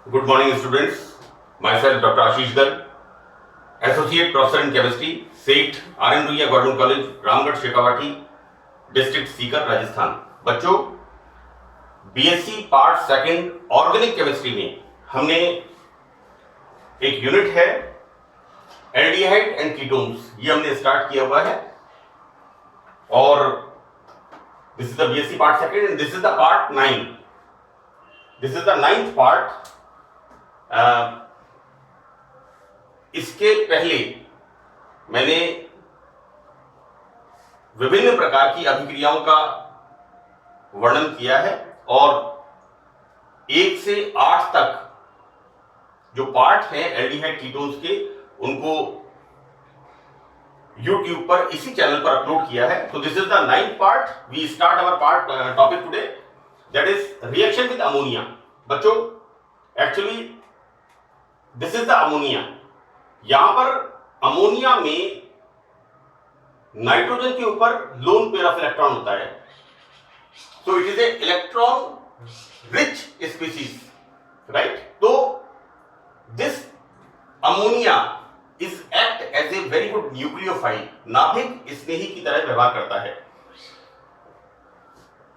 Good morning, students. Myself, Dr. Ashish Garg, Associate Professor in Chemistry, SET, R.N. Ruia Government College, Ramgarh Shekhawati, district Sikar, Rajasthan. बच्चों, BSc part second organic chemistry में हमने एक unit है aldehyde and ketones, ये हमने start किया हुआ है और this is the BSc part second and this is the part 9। This is the 9th part. इसके पहले मैंने विभिन्न प्रकार की अभिक्रियाओं का वर्णन किया है और 1 से 8 तक जो पार्ट हैं एल्डिहाइड कीटोन्स के, उनको YouTube पर इसी चैनल पर अपलोड किया है। तो this is the 9th part. We start our part topic today, that is reaction with ammonia. बच्चों, actually this is the ammonia. यहां पर अमोनिया में नाइट्रोजन के ऊपर लोन पेयर ऑफ इलेक्ट्रॉन होता है, so it is a electron rich species, right. तो this ammonia is act as a very good nucleophile, नाभिक स्नेही की तरह व्यवहार करता है।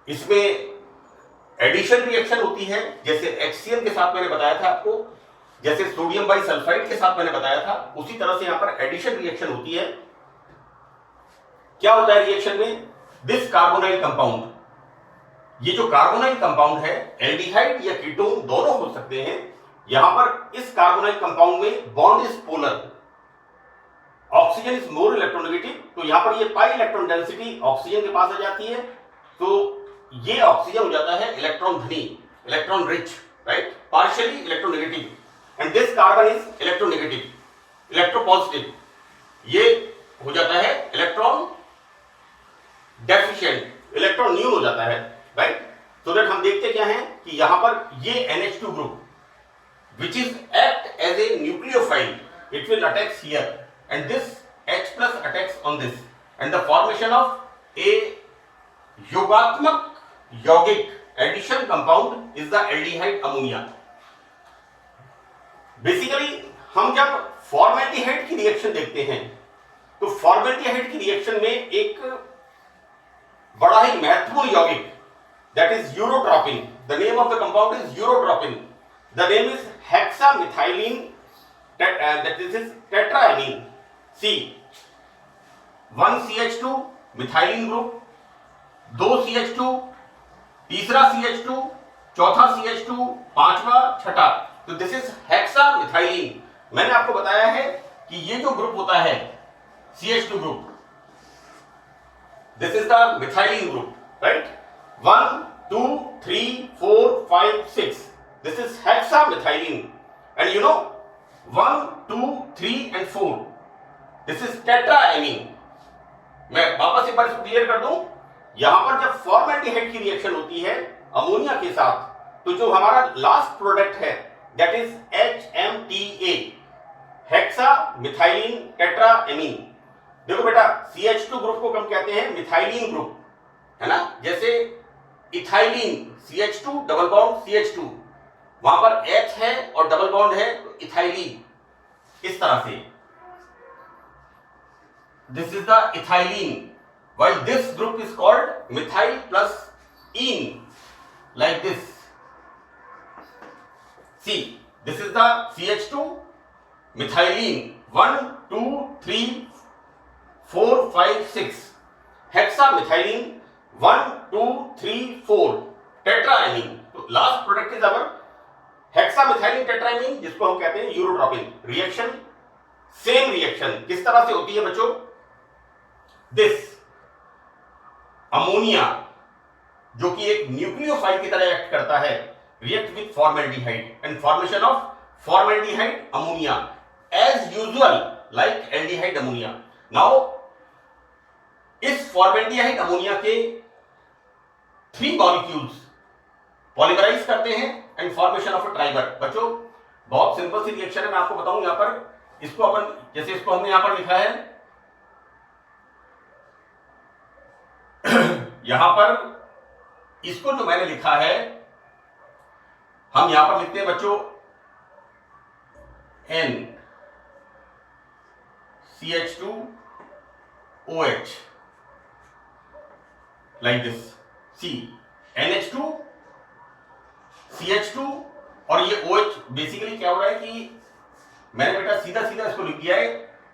इसमें एडिशन रिएक्शन होती है, जैसे HCl के साथ मैंने बताया था आपको, जैसे सोडियम बाई सल्फाइड के साथ मैंने बताया था, उसी तरह से यहां पर एडिशन रिएक्शन होती है। क्या होता है रिएक्शन में? दिस कार्बोनाइल कंपाउंड, ये जो कार्बोनाइल कंपाउंड है, एल्डिहाइड या कीटोन दोनों हो सकते हैं। यहां पर इस कार्बोनाइल कंपाउंड में bond is polar, oxygen is more electronegative, तो यहां पर ये पाई इलेक्ट्रॉन डेंसिटी ऑक्सीजन के पास आ जाती है, तो ये ऑक्सीजन हो जाता है इलेक्ट्रॉन धनी, electron rich, right, partially electronegative, and this carbon is electronegative, electropositive, ये हो जाता है इलेक्ट्रॉन डेफिशिएंट, इलेक्ट्रॉन न्यून हो जाता है, राइट। सो दैट हम देखते क्या है कि यहां पर ये NH2 group which is act as a nucleophile, it will attacks here and this H plus attacks on this and the formation of a योगात्मक यौगिक addition compound is the aldehyde ammonia. Basically हम जब formaldehyde की reaction देखते हैं तो formaldehyde की reaction में एक बड़ा ही महत्वपूर्ण यौगिक, that is urotropine, the name of the compound is urotropine, the name is hexamethylene, that is tetramine, see 1CH2 methylene group, 2CH2, तीसरा CH2, चौथा CH2, पांचवा, छठा, तो दिस इज हेक्सामिथाइलिन। मैंने आपको बताया है कि ये जो ग्रुप होता है CH2 group, this is the methylene group, right. 1 2 3 4 5 6, this is hexamethylene, and you no 1 2 3 and 4, this is tetraammine. मैं वापस एक बार इसको क्लियर कर दूं, यहां पर जब फॉर्मेल्डिहाइड की रिएक्शन होती है अमोनिया के साथ, तो जो हमारा लास्ट प्रोडक्ट है that is HMTA, hexa methylene tetraammine. देखो बेटा, CH2 ग्रुप को हम कहते हैं मिथाइलिन ग्रुप, है ना, जैसे ethylene CH2 double bond CH2, वहां पर H है और डबल बॉन्ड है, तो इथाइलिन, इस तरह से this is the ethylene, while this group is called methyl plus ene, like this. See, this is the CH2 methylene, 1 2 3 4 5 6, hexamethylene 1 2 3 4, tetraamine, तो last product is our hexamethylene tetraammine, जिसको हम कहते हैं यूरोट्रोपिन। रिएक्शन सेम रिएक्शन किस तरह से होती है बच्चों? दिस अमोनिया, जो कि एक न्यूक्लियोफाइल की तरह एक्ट करता है, react with formaldehyde and formation of formaldehyde ammonia as usual like aldehyde ammonia. Now इस फॉर्मेल्डिहाइड अमोनिया के 3 मॉलिक्यूल्स पॉलीमराइज करते हैं and formation of a trimer. बच्चों, बहुत सिंपल सी रिएक्शन है, मैं आपको बताऊं। यहां पर इसको अपन, जैसे इसको हमने यहां पर लिखा है, यहां पर इसको जो मैंने लिखा है, हम यहां पर लिखते हैं बच्चों NCH2OH like this. C NH2 CH2 और ये OH बेसिकली क्या हो रहा है कि मैंने बेटा सीधा सीधा इसको लिख दिया है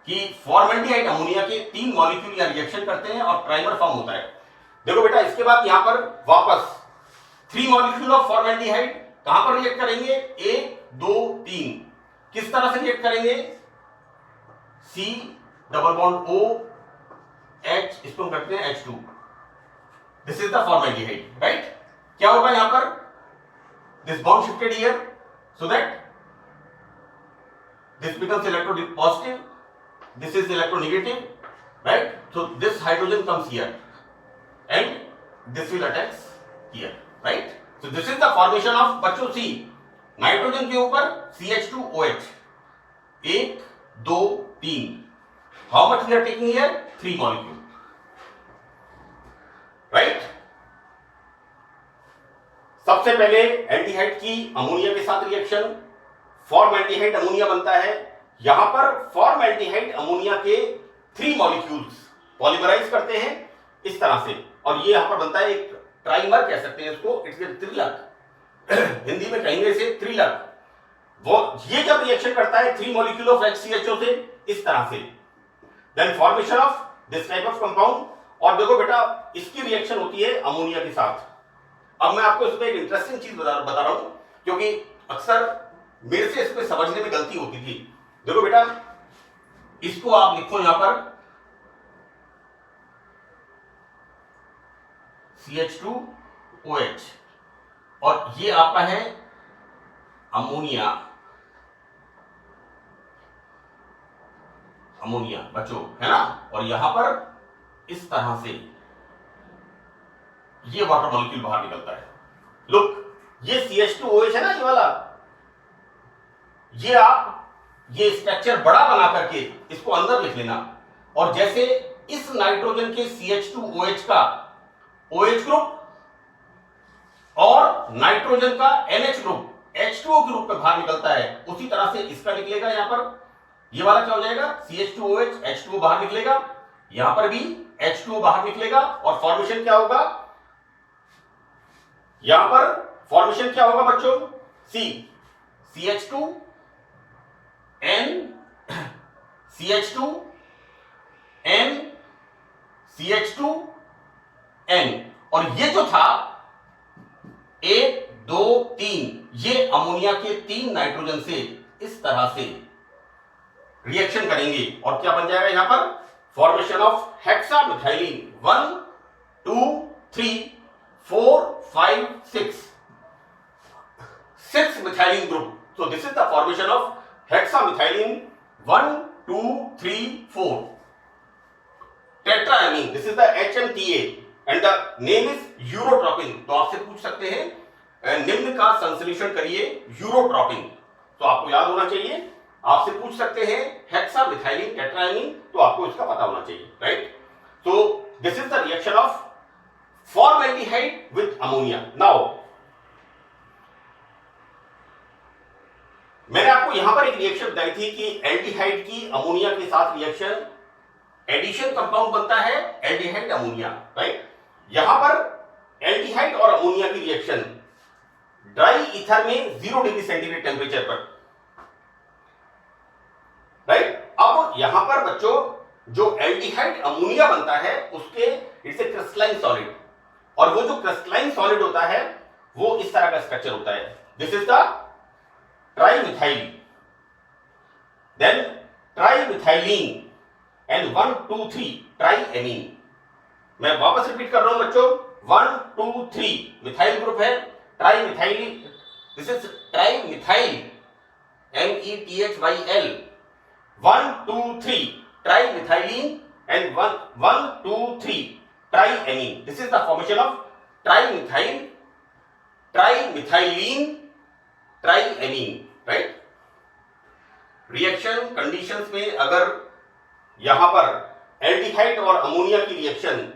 कि फॉर्मेल्डिहाइड अमोनिया के 3 मॉलिक्यूल या रिएक्शन करते हैं और ट्राइमर फॉर्म होता है। देखो बेटा इसके बाद यहां पर वापस 3 मॉलिक्यूल ऑफ फॉर्मेल्डिहाइड कहां पर रिएक्ट करेंगे? 1 2 3। किस तरह से रिएक्ट करेंगे? C double bond O H, इसको हम करते हैं H2। This is the formaldehyde, right? क्या होगा यहां पर? This bond shifted here so that this becomes electropositive, this is electronegative, right? So this hydrogen comes here and this will attach here, right? So this is the formation of बच्चों C nitrogen के ऊपर CH2OH 1 2 3। How much we are taking here? 3 molecule, right? सबसे पहले aldehyde की ammonia के साथ reaction, formaldehyde ammonia बनता है। यहां पर फॉर्मेल्डिहाइड अमोनिया के 3 मॉलिक्यूल्स पॉलीमराइज करते हैं इस तरह से, और ये यहां पर बनता है एक ट्राइमर कह सकते हैं इसको, इट्स त्रिलक हिंदी में कहेंगे इसे त्रिलक। वो ये जब रिएक्शन करता है 3 मॉलिक्यूल ऑफ HCHO से इस तरह से, then formation of this type of compound. और देखो बेटा इसकी रिएक्शन होती है अमोनिया के साथ। अब मैं आपको इसमें एक इंटरेस्टिंग चीज बता रहा हूं, क्योंकि अक्सर मेरे से इसको समझने में गलती होती थी। देखो बेटा इसको आप लिखो यहां पर CH2OH और ये आपका है अमोनिया, अमोनिया बच्चों है ना। और यहां पर इस तरह से ये वाटर मॉलिक्यूल बाहर निकलता है। लुक ये CH2OH है ना ये वाला, ये आप ये स्ट्रक्चर बड़ा बना करके इसको अंदर लिख लेना। और जैसे इस नाइट्रोजन के CH2OH का OH ग्रुप और नाइट्रोजन का NH ग्रुप H2O के रूप में बाहर निकलता है, उसी तरह से इसका निकलेगा। यहां पर ये वाला क्या हो जाएगा? CH2OH H2O बाहर निकलेगा, यहां पर भी H2O बाहर निकलेगा। और फॉर्मेशन क्या होगा? यहां पर फॉर्मेशन क्या होगा बच्चों? CH2 N CH2 N CH2 N। और ये जो था 1 2 3, ये अमोनिया के 3 नाइट्रोजन से इस तरह से रिएक्शन करेंगे और क्या बन जाएगा यहां पर? Formation of hexamethylene 1 2 3 4 5 6 methylene group. So this is the formation of hexamethylene 1 2 3 4 tetraamine. This is the HMTA and the name is urotropin. तो आपसे पूछ सकते हैं निम्न का संश्लेषण करिए यूरोट्रोपिन, तो आपको याद होना चाहिए। आपसे पूछ सकते हैं हेक्सामिथाइलिन टेट्राएमीन, तो आपको इसका पता होना चाहिए, right? So this is the reaction of formaldehyde with ammonia. Now मैंने आपको यहां पर एक रिएक्शन बताई थी कि एल्डिहाइड की अमोनिया के साथ रिएक्शन एडिशन कंपाउंड बनता है एल्डिहाइड अमोनिया, राइट? यहां पर एल्डिहाइड और अमोनिया की रिएक्शन ड्राई ईथर में 0 डिग्री सेंटीग्रेड टेम्परेचर पर, राइट? अब यहां पर बच्चों जो एल्डिहाइड अमोनिया बनता है उसके इट्स ए क्रिस्टलाइन सॉलिड, और वो जो क्रिस्टलाइन सॉलिड होता है वो इस तरह का स्ट्रक्चर होता है। This is the trimethyl, then trimethylene and 1 2 3 triamine. मैं वापस रिपीट कर रहा हूं बच्चों, 1 2 3 मिथाइल ग्रुप है, trimethylene, this is trimethyl METHYL, 1 2 3 trimethylene and 1 2 3 triamine. This is the formation of trimethyl trimethylene triamine, right? Reaction conditions में अगर यहां पर एल्डिहाइड और अमोनिया की रिएक्शन,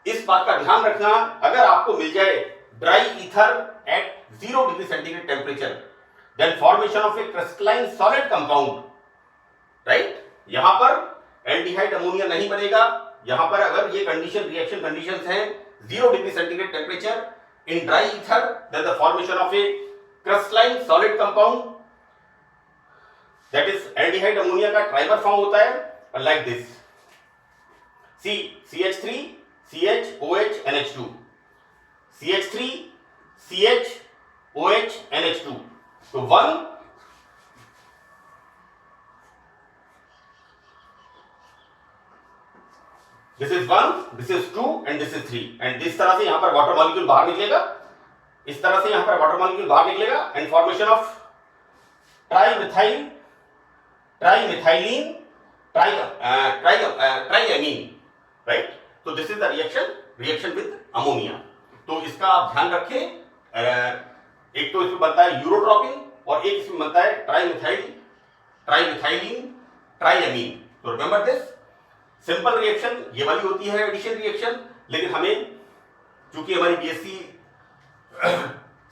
इस बात का ध्यान रखना, अगर आपको मिल जाए dry ether at 0 degree centigrade temperature, then formation of a crystalline solid compound, right. यहां पर एल्डिहाइड अमोनिया नहीं बनेगा। यहां पर अगर ये कंडीशन रिएक्शन कंडीशंस हैं 0 degree centigrade temperature in dry ether, then the formation of a crystalline solid compound, that is aldehyde ammonia का ट्राइमर फॉर्म होता है like this, CH3 CHOH NH2, CH3 CHOH NH2, तो 1 this is 1, this is 2 and this is 3, and इस तरह से यहां पर water molecule बाहर निकलेगा, इस तरह से यहां पर वाटर मॉलिक्यूल बाहर निकलेगा एंड फॉर्मेशन ऑफ ट्राइमिथाइलीन ट्राइएमीन, राइट। तो this is the reaction with ammonia. तो इसका आप ध्यान रखें, एक तो इसमें बनता है यूरोट्रोपिन और एक इसमें बनता है ट्राइमिथाइलीन ट्राइएमीन। तो रिमेंबर दिस, सिंपल रिएक्शन ये वाली होती है एडिशन रिएक्शन, लेकिन हमें चूंकि हमारी बीएससी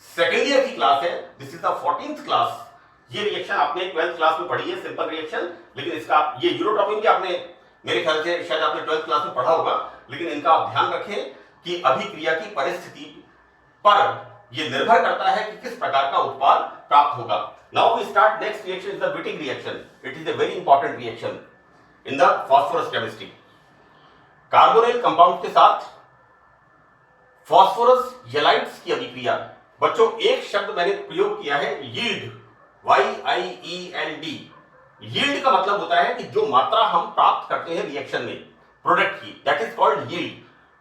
सेकेंड ईयर की क्लास है, this is the 14th class, ये रिएक्शन आपने 12th क्लास में पढ़ी है सिंपल रिएक्शन, लेकिन इसका ये यूरोट्रोपिन भी आपने मेरे ख्याल से शायद आपने 12th क्लास में पढ़ा होगा, लेकिन इनका आप ध्यान रखें कि अभिक्रिया की परिस्थिति पर यह निर्भर करता है कि किस प्रकार का उत्पाद प्राप्त होगा। Now we start next reaction is the Wittig reaction. It is a very important reaction in the phosphorus chemistry. Carbonyl compound के साथ फॉस्फोरस येलाइड्स की अभिक्रिया। बच्चों एक शब्द मैंने प्रयोग किया है यील्ड, YIELD। यील्ड का मतलब होता है कि जो मात्रा हम प्राप्त करते हैं रिएक्शन में प्रोडक्ट की, that is called ylide.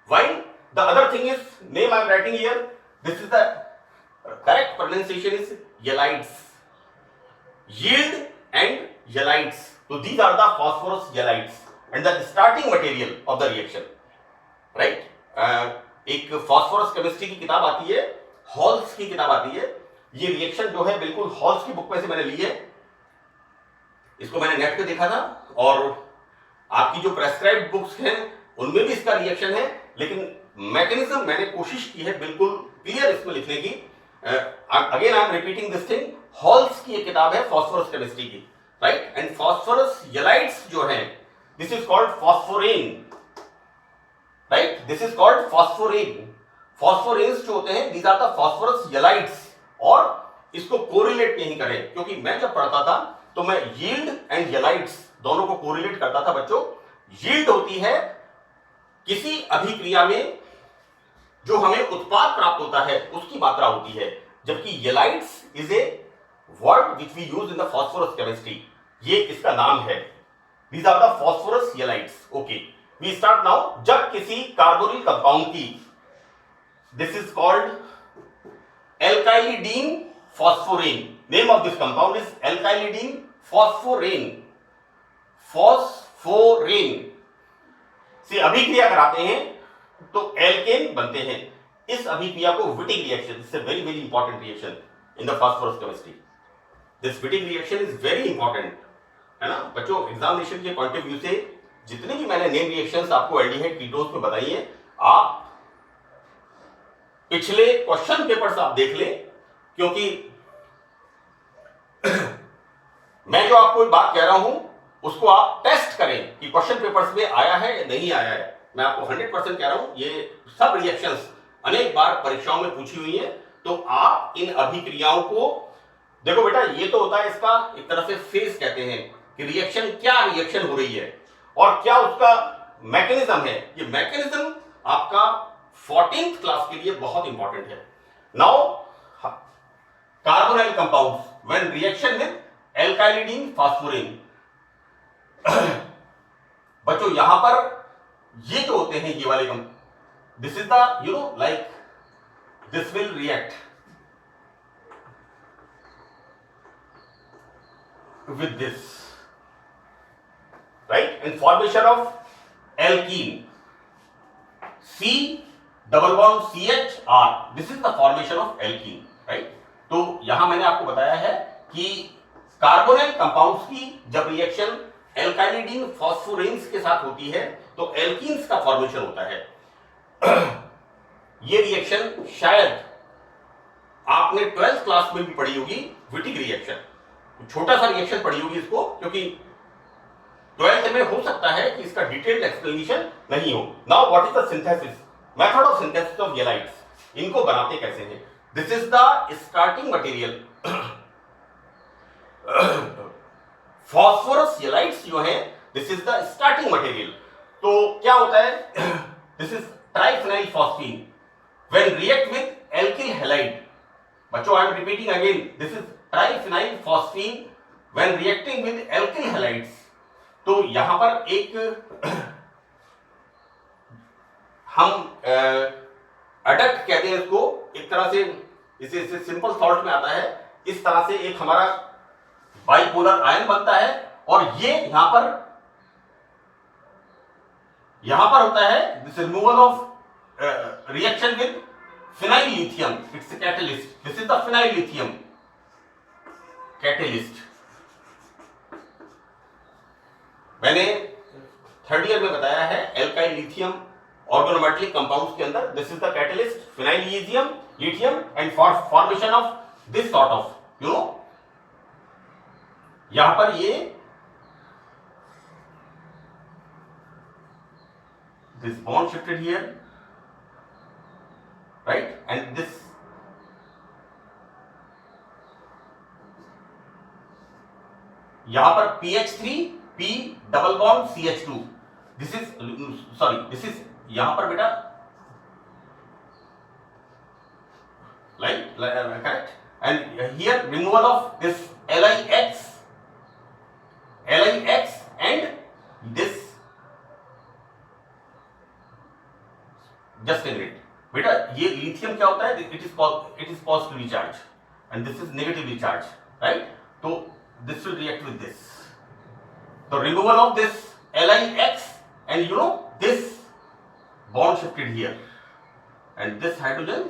While the other thing is name I am writing here, this is the correct pronunciation is ylides, ylide and ylides. तो these are the phosphorus ylides and the starting material of the reaction, right. एक phosphorus chemistry की किताब आती है, halls की किताब आती है। ये रिएक्शन जो है बिल्कुल हॉल्स की बुक में से मैंने ली है, इसको मैंने नेट पे देखा था, और आपकी जो प्रेस्क्राइब्ड बुक्स हैं उनमें भी इसका रिएक्शन है, लेकिन मैकेनिज्म मैंने कोशिश की है बिल्कुल क्लियर इसमें लिखने की। Again I am repeating this thing, Hall's की एक किताब है फॉस्फोरस केमिस्ट्री की, राइट। एंड फॉस्फोरस येलाइड्स जो है, this is called phosphorane, right, this is called phosphorane. Phosphoranes जो होते हैं these are the phosphorus ylides. और इसको कोरिलेट नहीं करें, क्योंकि मैं जब पढ़ता था तो मैं यील्ड एंड येलाइड्स दोनों को कोरिलेट करता था। बच्चों यील्ड होती है किसी अभिक्रिया में जो हमें उत्पाद प्राप्त होता है उसकी मात्रा होती है, जबकि ylides is a word which we use in the phosphorus chemistry, ये इसका नाम है। These are the phosphorus ylides. Okay, we start now. जब किसी कार्बोनिल कंपाउंड की, this is called alkylidene phosphorane, name of this compound is alkylidine phosphorane, से अभिक्रिया कराते हैं तो एल्केन बनते हैं। इस अभिक्रिया को Wittig reaction, it's a very very important reaction in the phosphorus chemistry. This Wittig reaction is very important, है ना बच्चों। एग्जामिनेशन के पॉइंट ऑफ व्यू से जितने भी मैंने नेम रिएक्शंस आपको एल्डिहाइड कीटोन्स में बताई है, आप पिछले क्वेश्चन पेपर्स आप देख लें, क्योंकि मैं जो आपको बात कह रहा हूं उसको आप टेस्ट करें कि क्वेश्चन पेपर्स में आया है या नहीं आया है। मैं आपको 100% कह रहा हूं, ये सब रिएक्शंस अनेक बार परीक्षाओं में पूछी हुई है। तो आप इन अभिक्रियाओं को देखो बेटा, ये तो होता है इसका एक तरह से फेज कहते हैं कि रिएक्शन क्या रिएक्शन हो रही है और क्या उसका मैकेनिज्म है। ये मैकेनिज्म आपका 14th क्लास के लिए बहुत इंपॉर्टेंट है। Now carbonyl compounds when reaction with alkylidene phosphorane. बच्चों यहां पर ये जो होते हैं ये वाले this is the like this will react with this, right, in formation of alkene, C double bond CHR, this is the formation of alkene, right। तो यहां मैंने आपको बताया है कि कार्बोनिल कंपाउंड्स की जब रिएक्शन एल्काइलिडीन फॉस्फोरेन्स के साथ होती है तो एल्कीन्स का फॉर्मेशन होता है। ये रिएक्शन शायद आपने 12th क्लास में भी पढ़ी होगी, विटिक रिएक्शन। छोटा सा रिएक्शन पड़ी होगी इसको, क्योंकि 12th में हो सकता है कि इसका डिटेल्ड एक्सप्लेनेशन नहीं हो। Now what is the synthesis, method of synthesis of halides, इनको बनाते कैसे हैं। This is the starting material. Phosphorus halides जो है, this is the starting material. तो क्या होता है, this is triphenyl phosphine when react with alkyl halide. बच्चों I am repeating again, this is triphenyl phosphine when reacting with alkyl halides. तो यहां पर एक हम अडक्ट कहते हैं इसको, एक तरह से इसे सिंपल सॉल्ट में आता है। इस तरह से एक हमारा बाइपोलर आयन बनता है, और ये यहां पर होता है this removal of reaction with phenyl lithium, it's a catalyst. This is the phenyl lithium catalyst. मैंने थर्ड ईयर में बताया है एल्काइल लिथियम ऑर्गेनोमेटेलिक कंपाउंड्स के अंदर, this is the catalyst phenyl lithium and for formation of this sort of you know, यहां पर ये this bond shifted here, right, and this यहां पर PH3 P double bond CH2, this is sorry this is यहां पर बेटा correct, and here removal of this LiX and this, just ignore बेटा। ये लिथियम क्या होता है, it is positively charge and this is negatively charge, right. तो this will react with this, तो removal of this LiX and you know this bond shifted here and this hydrogen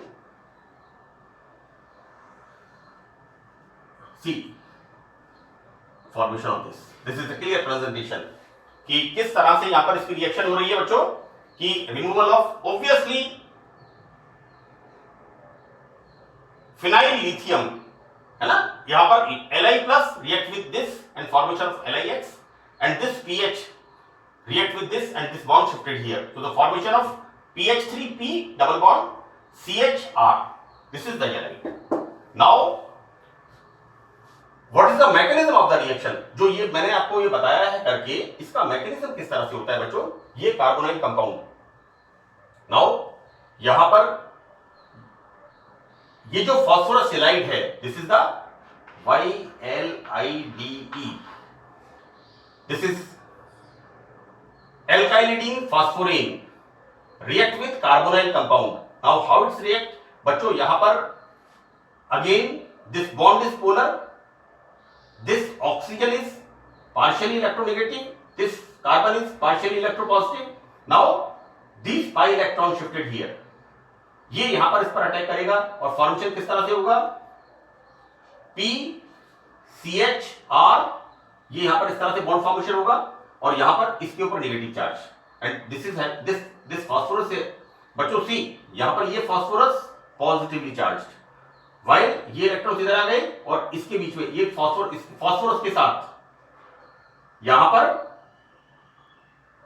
see formation of this is the clear presentation कि किस तरह से यहां पर इसकी reaction हो रही है बच्चों, कि removal of obviously phenyl lithium है ना, यहां पर Li plus react with this and formation of LiX and this PH react with this and this bond shifted here to the formation of PH3P double bond CHR. This is the halide. Now what is the mechanism of the reaction? जो ये मैंने आपको ये बताया है करके, इसका mechanism किस तरह से होता है बच्चों, ये कार्बोनाइल कंपाउंड। नाउ यहां पर ये जो फॉस्फोरस हेलाइड है, this is the YLIDE, this is alkylidene phosphorane react with carbonyl compound. Now how it's react बच्चों, यहां पर again this bond is polar, this oxygen is partially electronegative, this carbon is partially electropositive. Now these pi electron shifted here, ये यहां पर इस पर attack करेगा और फॉर्मेशन किस तरह से होगा, PCHR, ये यहां पर इस तरह से बॉन्ड फॉर्मेशन होगा और यहां पर इसके ऊपर negative charge, and this is this phosphorus है बच्चों, सी यहां पर ये फास्फोरस पॉजिटिवली चार्ज्ड, वाइल ये इलेक्ट्रॉन इधर आ गए और इसके बीच में ये फास्फोरस के साथ यहां पर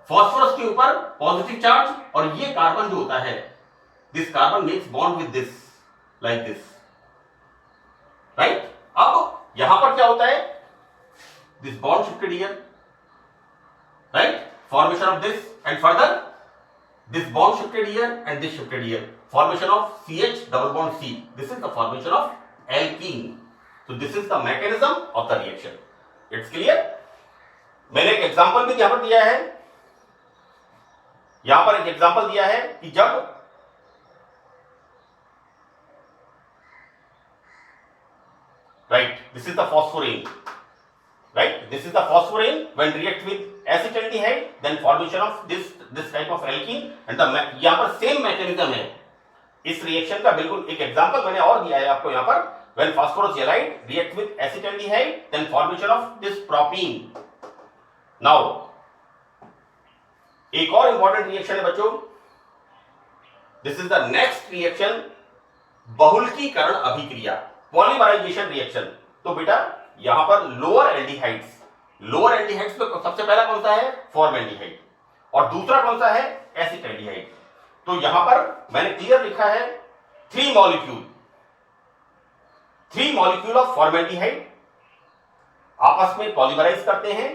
फास्फोरस के ऊपर पॉजिटिव चार्ज, और ये कार्बन जो होता है, this carbon makes bond with this like this, right. अब यहां पर क्या होता है, this bond shifted here, right, formation of this, and further this bond shifted here and this shifted here, formation of CH double bond C, this is the formation of alkene. So this is the mechanism of the reaction. It's clear? मैंने एक example भी यहां पर दिया है, यहां पर एक एग्जांपल दिया है कि जब right, this is the phosphorane, right, this is the phosphorane when react with acetaldehyde, then formation of this type of alkene, and the यहां पर सेम मैकेनिज्म है इस रिएक्शन का, बिल्कुल एक एग्जांपल मैंने और दिया है आपको यहां पर, when phosphorus halide react with acetaldehyde, then formation of this propene. Now एक और इंपॉर्टेंट रिएक्शन है बच्चों, this is the next reaction, बहुलकीकरण अभिक्रिया, पॉलीमराइजेशन रिएक्शन। तो बेटा यहां पर लोअर एल्डिहाइड्स में सबसे पहला कौन सा है? फॉर्मेल्डिहाइड, और दूसरा कौन सा है? एसिटाल्डिहाइड। तो यहां पर मैंने क्लियर लिखा है 3 मॉलिक्यूल ऑफ फॉर्मेल्डिहाइड आपस में पॉलीमराइज करते हैं।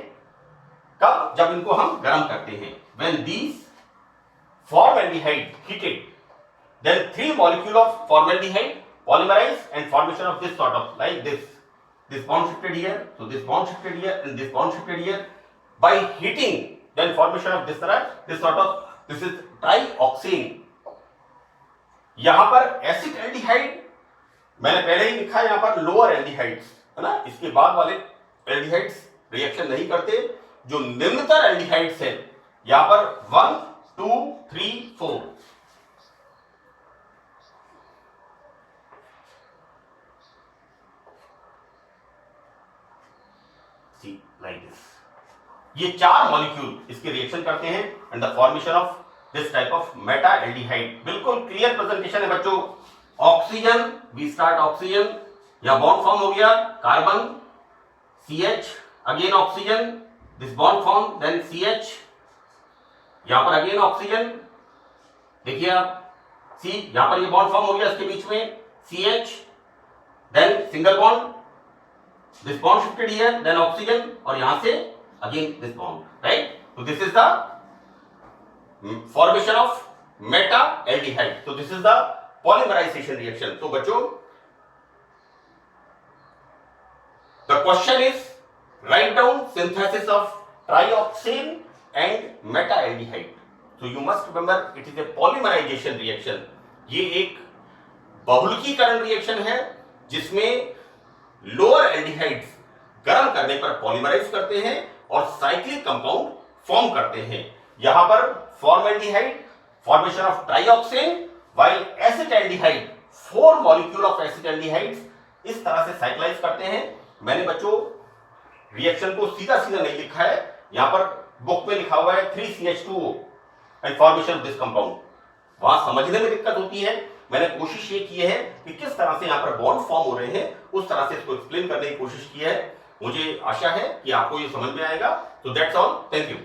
कब? जब इनको हम गर्म करते हैं। When these formaldehyde heated, then 3 molecule of formaldehyde polymerize and formation of this sort of like this bond shifted here, so this bond shifted here and this bond shifted here. By heating, then formation of this is trioxane. यहां पर acetaldehyde मैंने पहले ही लिखा है, यहां पर lower aldehydes है ना, इसके बाद वाले एल्डिहाइड्स रिएक्शन नहीं करते। जो निम्नतर एल्डिहाइड्स है यहां पर 1 2 3 4, सी लाइक दिस, ये 4 मॉलिक्यूल इसके रिएक्शन करते हैं and the formation of this type of meta aldehyde. बिल्कुल क्लियर प्रेजेंटेशन है बच्चों। ऑक्सीजन, वी स्टार्ट ऑक्सीजन, या बॉन्ड फॉर्म हो गया carbon CH, again oxygen, this bond form, then CH, यहां पर अगेन ऑक्सीजन, देखिए आप सी, यहां पर ये बॉन्ड फॉर्म हो गया इसके बीच में CH, then single bond, this bond shifted here, then oxygen, और यहां से अगेन दिस बॉन्ड, राइट। तो this is the formation of meta aldehyde. तो this is the polymerisation reaction. तो बच्चों the question is write down synthesis of trioxane and meta-aldehyde. So you must remember it is a polymerization reaction. ये एक बहुलकीकरण reaction है जिसमें lower aldehydes गर्म करने पर पॉलीमराइज करते हैं और साइक्लिक कंपाउंड फॉर्म करते हैं। यहां पर formaldehyde formation of trioxane, while acetaldehyde 4 molecule of acetaldehydes इस तरह से साइक्लाइज करते हैं। मैंने बच्चों रिएक्शन को सीधा सीधा नहीं लिखा है, यहां पर बुक में लिखा हुआ है 3CH2O and formation of this compound. वहां समझने में दिक्कत होती है। मैंने कोशिश ये की है कि किस तरह से यहां पर बॉन्ड फॉर्म हो रहे हैं उस तरह से इसको एक्सप्लेन करने की कोशिश की है। मुझे आशा है कि आपको ये समझ में आएगा। तो दैट्स ऑल, थैंक यू।